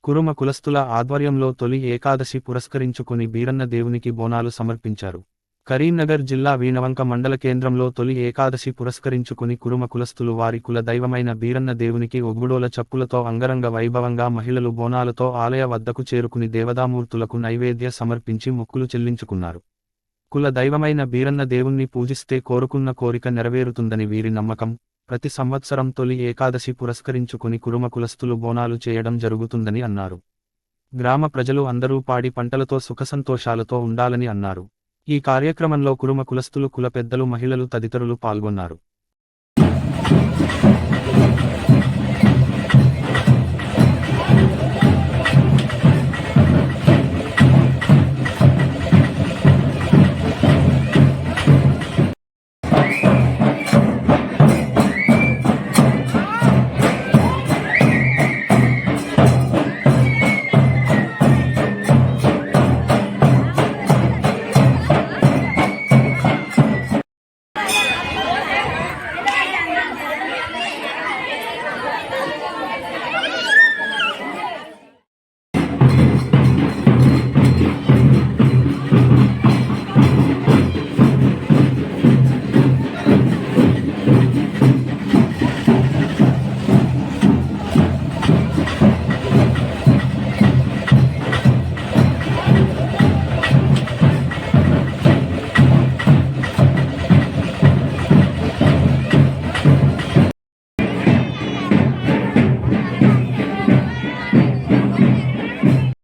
కురుమ కులస్తుల ఆధ్వర్యంలో తొలి ఏకాదశి పురస్కరించుకుని బీరన్న దేవునికి బోనాలు సమర్పించారు. కరీంనగర్ జిల్లా వీణవంక మండల కేంద్రంలో తొలి ఏకాదశి పురస్కరించుకుని కురుమ కులస్తులు వారి కుల దైవమైన బీరన్న దేవునికి ఒగ్గుడోల చప్పులతో అంగరంగ వైభవంగా మహిళలు బోనాలతో ఆలయ వద్దకు చేరుకుని దేవతామూర్తులకు నైవేద్య సమర్పించి మొక్కులు చెల్లించుకున్నారు. కుల దైవమైన బీరన్న దేవుణ్ణి పూజిస్తే కోరుకున్న కోరిక నెరవేరుతుందని వీరి నమ్మకం. ప్రతి సంవత్సరం తొలి ఏకాదశి పురస్కరించుకుని కురుమ కులస్తులు బోనాలు చేయడం జరుగుతుందని అన్నారు. గ్రామ ప్రజలు అందరూ పాడి పంటలతో సుఖసంతోషాలతో ఉండాలని అన్నారు. ఈ కార్యక్రమంలో కురుమ కులస్తులు కుల పెద్దలు మహిళలు తదితరులు పాల్గొన్నారు.